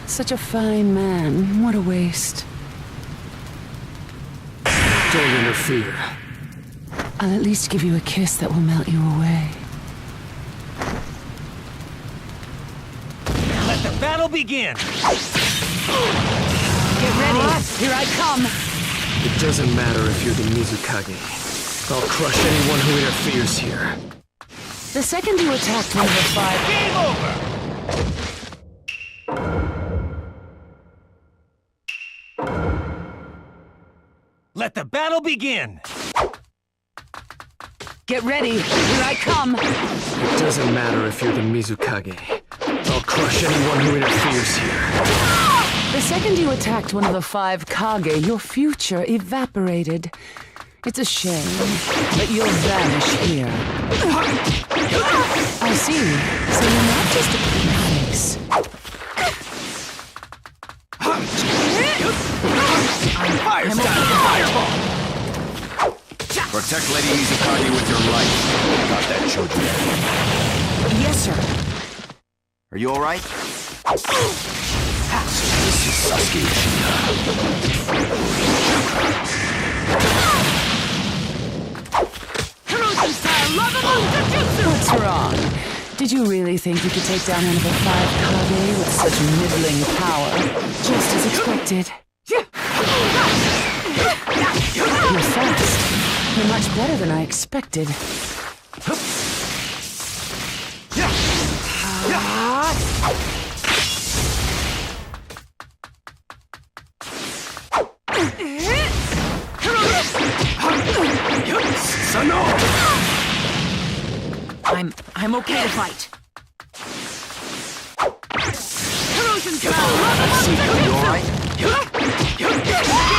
Such a fine man. What a waste. Don't interfere. I'll at least give you a kiss that will melt you away. Let the battle begin! Get ready! Here I come! It doesn't matter if you're the Mizukage. I'll crush anyone who interferes here. The second you attacked one of the 5... Game over! Let the battle begin! Get ready! Here I come! It doesn't matter if you're the Mizukage. I'll crush anyone who interferes here. The second you attacked one of the 5 Kage, your future evaporated. It's a shame, but you'll vanish here. I see. So you're not just a pretty face. Fireball! Protect Lady Mizukage with your life. Got that, Choji? Yes, sir. Are you alright? This is Sasuke What's wrong? Did you really think you could take down one of the 5 Kage with such middling power? Just as expected. You're fast. You're much better than I expected. I'm okay to fight. Are you alright? Game over!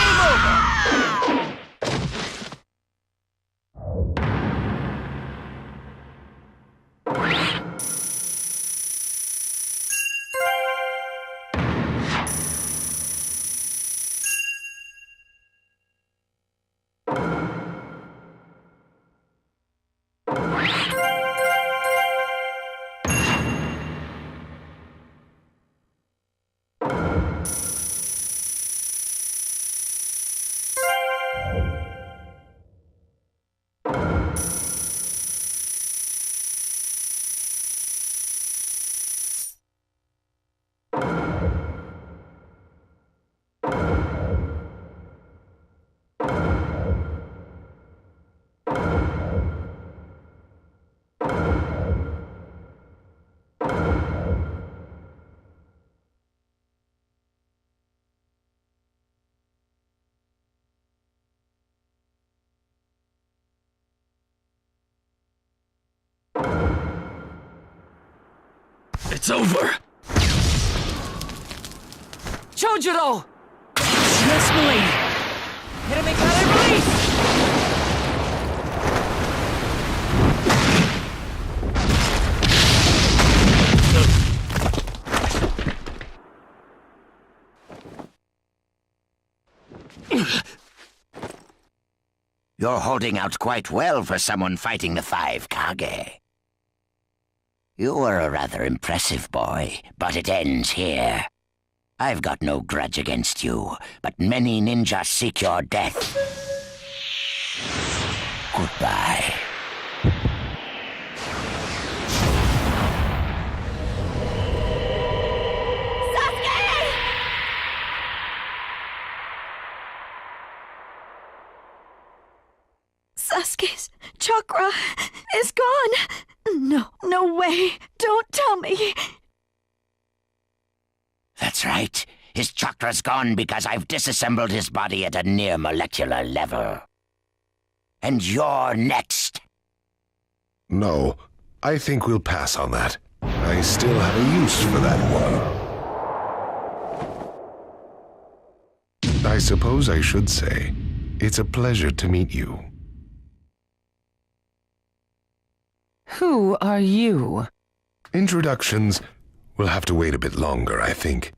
It's over! Chojuro! Yes, milady! Hiramikare release! You're holding out quite well for someone fighting the 5 Kage. You were a rather impressive boy, but it ends here. I've got no grudge against you, but many ninjas seek your death. Goodbye. Sasuke's chakra is gone. No way. Don't tell me. That's right. His chakra's gone because I've disassembled his body at a near molecular level. And you're next. No, I think we'll pass on that. I still have a use for that one. I suppose I should say, it's a pleasure to meet you. Who are you? Introductions will have to wait a bit longer, I think.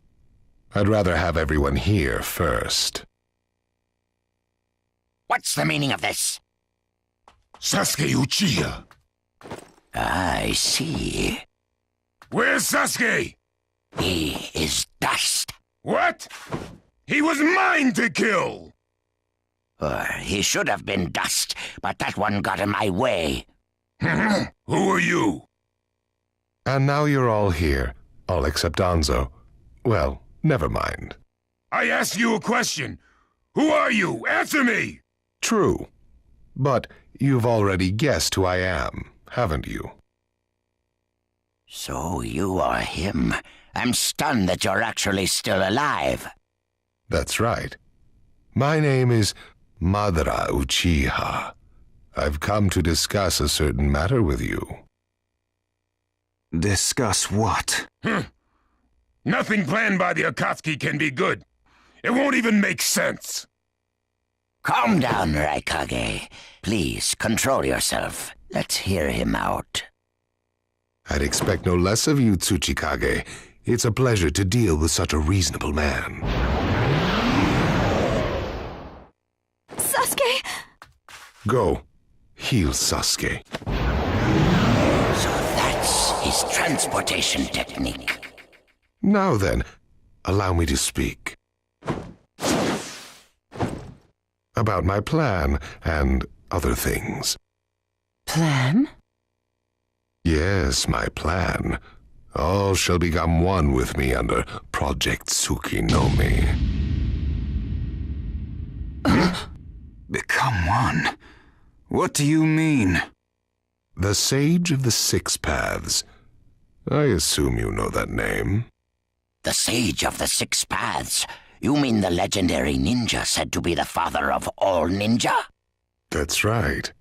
I'd rather have everyone here first. What's the meaning of this? Sasuke Uchiha. I see. Where's Sasuke? He is dust. What? He was mine to kill! He should have been dust, but that one got in my way. Who are you? And now you're all here, all except Anzo. Well, never mind. I asked you a question. Who are you? Answer me! True. But you've already guessed who I am, haven't you? So you are him. I'm stunned that you're actually still alive. That's right. My name is Madara Uchiha. I've come to discuss a certain matter with you. Discuss what? Nothing planned by the Akatsuki can be good. It won't even make sense. Calm down, Raikage. Please, control yourself. Let's hear him out. I'd expect no less of you, Tsuchikage. It's a pleasure to deal with such a reasonable man. Sasuke! Go. Heal Sasuke. So that's his transportation technique. Now then, allow me to speak. About my plan and other things. Plan? Yes, my plan. All shall become one with me under Project Tsukinome. Become one? What do you mean? The Sage of the Six Paths. I assume you know that name. The Sage of the Six Paths? You mean the legendary ninja said to be the father of all ninja? That's right.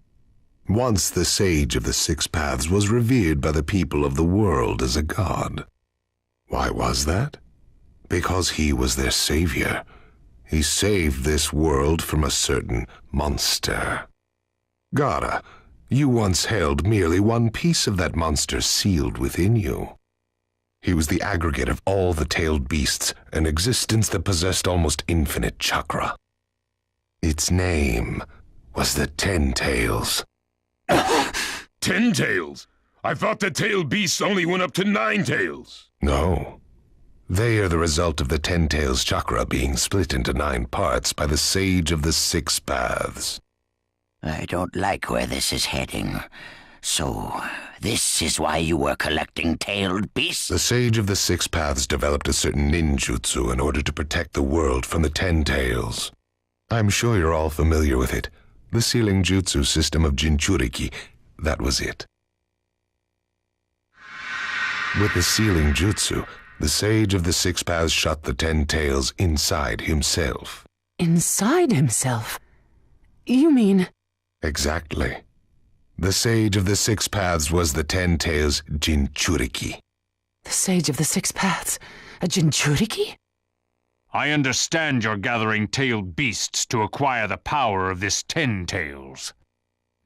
Once the Sage of the Six Paths was revered by the people of the world as a god. Why was that? Because he was their savior. He saved this world from a certain monster. Gaara, you once held merely one piece of that monster sealed within you. He was the aggregate of all the tailed beasts, an existence that possessed almost infinite chakra. Its name was the Ten Tails. 10 tails? I thought the tailed beasts only went up to 9 tails. No. They are the result of the Ten Tails chakra being split into 9 parts by the Sage of the Six Paths. I don't like where this is heading. So, this is why you were collecting tailed beasts? The Sage of the Six Paths developed a certain ninjutsu in order to protect the world from the Ten Tails. I'm sure you're all familiar with it. The sealing jutsu system of Jinchuriki. That was it. With the sealing jutsu, the Sage of the Six Paths shut the Ten Tails inside himself. Inside himself? You mean... Exactly. The Sage of the Six Paths was the Ten Tails Jinchuriki. The Sage of the Six Paths? A Jinchuriki? I understand you're gathering tailed beasts to acquire the power of this Ten Tails.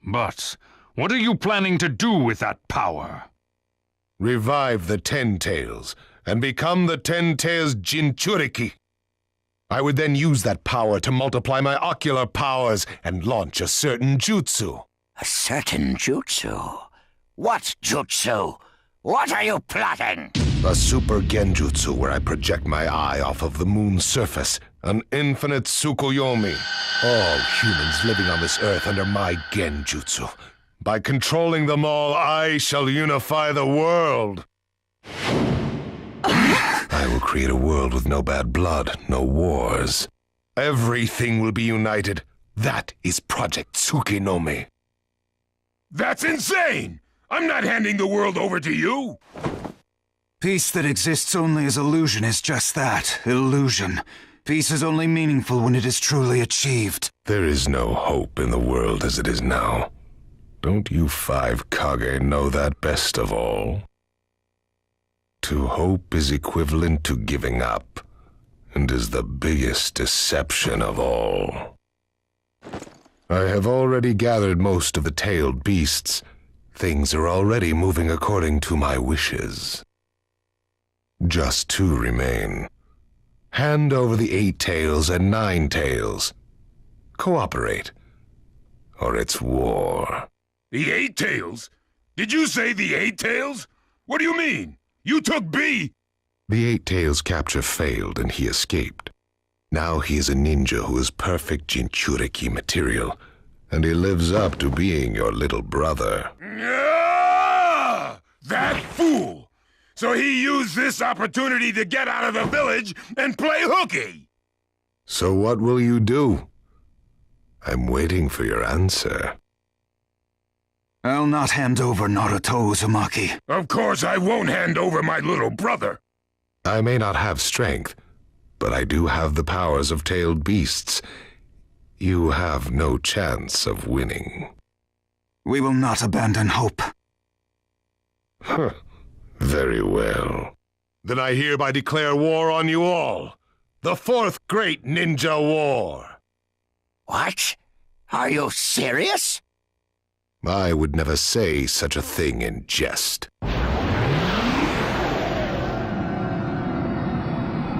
But what are you planning to do with that power? Revive the Ten Tails and become the Ten Tails Jinchuriki. I would then use that power to multiply my ocular powers and launch a certain jutsu. A certain jutsu? What jutsu? What are you plotting? A super genjutsu where I project my eye off of the moon's surface. An infinite Tsukuyomi. All humans living on this earth under my genjutsu. By controlling them all, I shall unify the world. I will create a world with no bad blood, no wars. Everything will be united. That is Project Tsukinome. That's insane! I'm not handing the world over to you! Peace that exists only as illusion is just that, illusion. Peace is only meaningful when it is truly achieved. There is no hope in the world as it is now. Don't you 5 Kage know that best of all? To hope is equivalent to giving up, and is the biggest deception of all. I have already gathered most of the tailed beasts. Things are already moving according to my wishes. Just 2 remain. Hand over the 8 tails and 9 tails. Cooperate, or it's war. The 8 tails? Did you say the 8 tails? What do you mean? You took B! The Eight-Tails capture failed and he escaped. Now he is a ninja who is perfect Jinchuriki material, and he lives up to being your little brother. Ah! That fool! So he used this opportunity to get out of the village and play hooky! So what will you do? I'm waiting for your answer. I'll not hand over Naruto Uzumaki. Of course I won't hand over my little brother. I may not have strength, but I do have the powers of tailed beasts. You have no chance of winning. We will not abandon hope. Huh. Very well. Then I hereby declare war on you all. The fourth great ninja war. What? Are you serious? I would never say such a thing in jest.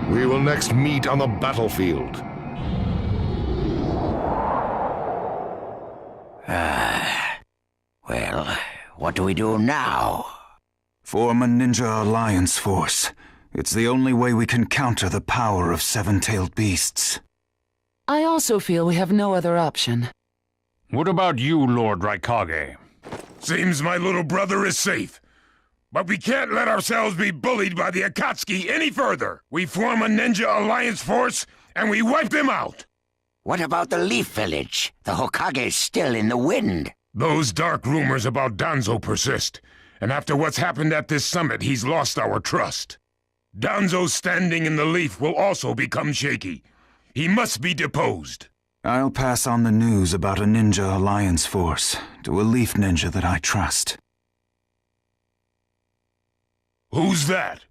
We will next meet on the battlefield. Well, what do we do now? Form a ninja alliance force. It's the only way we can counter the power of seven-tailed beasts. I also feel we have no other option. What about you, Lord Raikage? Seems my little brother is safe. But we can't let ourselves be bullied by the Akatsuki any further. We form a ninja alliance force, and we wipe them out. What about the Leaf Village? The Hokage's still in the wind. Those dark rumors about Danzo persist, and after what's happened at this summit, he's lost our trust. Danzo's standing in the Leaf will also become shaky. He must be deposed. I'll pass on the news about a ninja alliance force to a Leaf ninja that I trust. Who's that?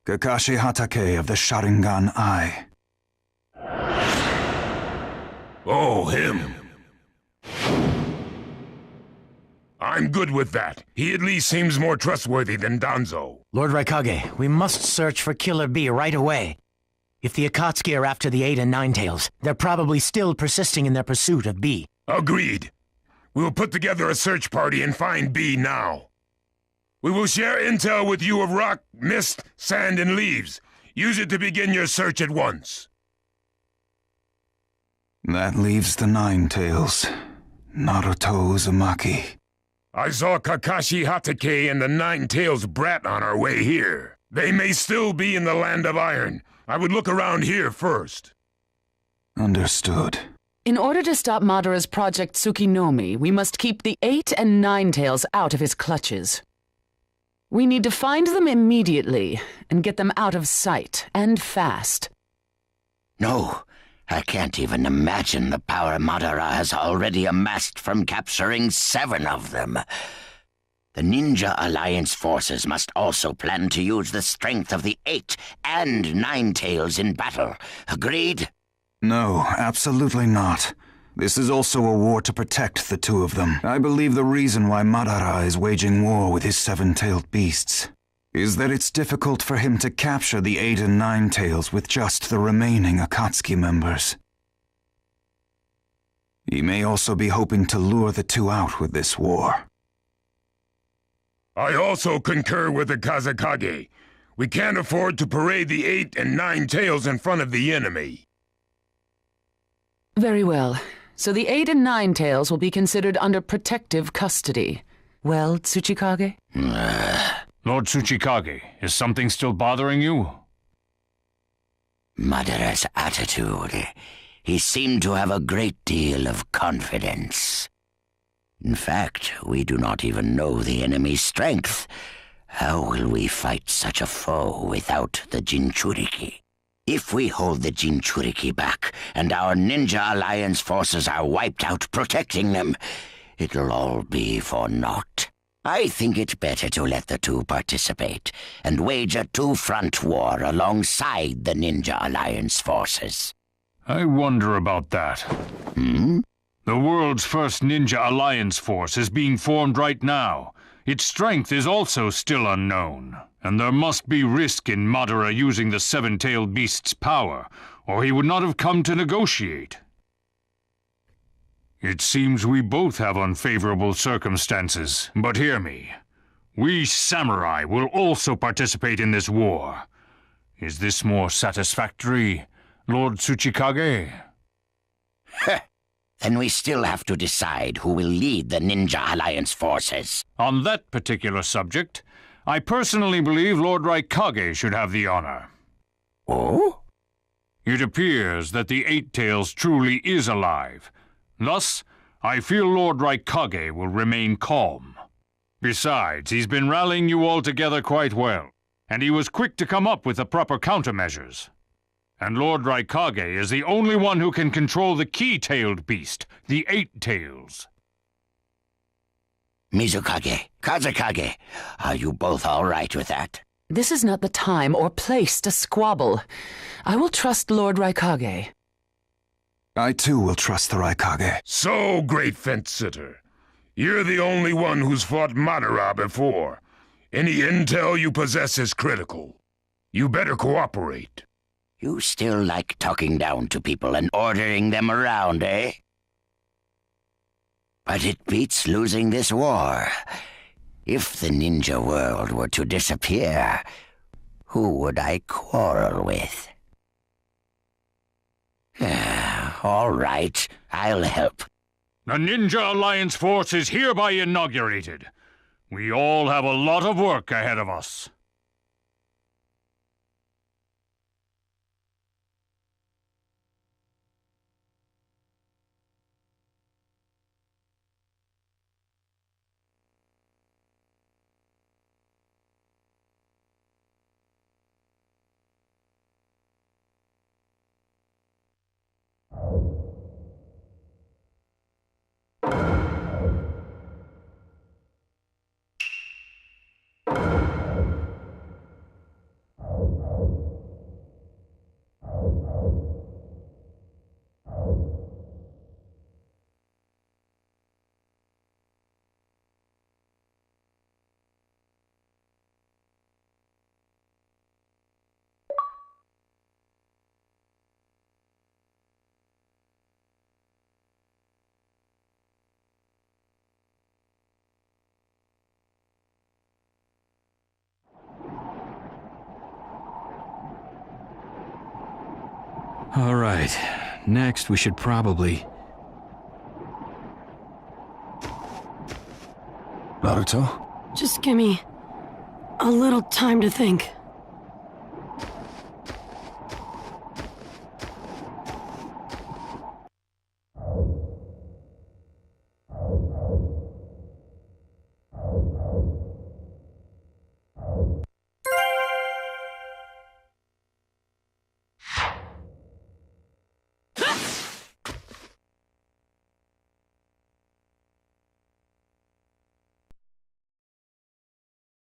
Kakashi Hatake of the Sharingan Eye. Oh, him. I'm good with that. He at least seems more trustworthy than Danzo. Lord Raikage, we must search for Killer B right away. If the Akatsuki are after the 8 and 9 tails, they're probably still persisting in their pursuit of B. Agreed. We'll put together a search party and find B now. We will share intel with you of rock, mist, sand, and leaves. Use it to begin your search at once. That leaves the 9 tails. Naruto Uzumaki. I saw Kakashi Hatake and the 9 tails brat on our way here. They may still be in the Land of Iron. I would look around here first. Understood. In order to stop Madara's Project Tsukinomi, we must keep the 8 and 9 tails out of his clutches. We need to find them immediately and get them out of sight, and fast. No, I can't even imagine the power Madara has already amassed from capturing 7 of them. The Ninja Alliance forces must also plan to use the strength of the 8 and 9 tails in battle. Agreed? No, absolutely not. This is also a war to protect the 2 of them. I believe the reason why Madara is waging war with his 7-tailed beasts is that it's difficult for him to capture the 8 and 9 tails with just the remaining Akatsuki members. He may also be hoping to lure the 2 out with this war. I also concur with the Kazekage. We can't afford to parade the 8 and 9 tails in front of the enemy. Very well. So the 8 and 9 tails will be considered under protective custody. Well, Tsuchikage? Lord Tsuchikage, is something still bothering you? Madara's attitude. He seemed to have a great deal of confidence. In fact, we do not even know the enemy's strength. How will we fight such a foe without the Jinchuriki? If we hold the Jinchuriki back, and our Ninja Alliance forces are wiped out protecting them, it'll all be for naught. I think it better to let the 2 participate, and wage a 2-front war alongside the Ninja Alliance forces. I wonder about that. The world's first Ninja Alliance force is being formed right now. Its strength is also still unknown, and there must be risk in Madara using the 7-tailed beast's power, or he would not have come to negotiate. It seems we both have unfavorable circumstances, but hear me. We samurai will also participate in this war. Is this more satisfactory, Lord Tsuchikage? Then we still have to decide who will lead the Ninja Alliance forces. On that particular subject, I personally believe Lord Raikage should have the honor. Oh? It appears that the Eight Tails truly is alive. Thus, I feel Lord Raikage will remain calm. Besides, he's been rallying you all together quite well, and he was quick to come up with the proper countermeasures. And Lord Raikage is the only one who can control the key-tailed beast, the Eight Tails. Mizukage, Kazekage, are you both all right with that? This is not the time or place to squabble. I will trust Lord Raikage. I too will trust the Raikage. So, great fence-sitter, you're the only one who's fought Madara before. Any intel you possess is critical. You better cooperate. You still like talking down to people and ordering them around, eh? But it beats losing this war. If the ninja world were to disappear, who would I quarrel with? All right, I'll help. The Ninja Alliance force is hereby inaugurated. We all have a lot of work ahead of us. All right. Next, we should probably... Naruto? Just give me a little time to think.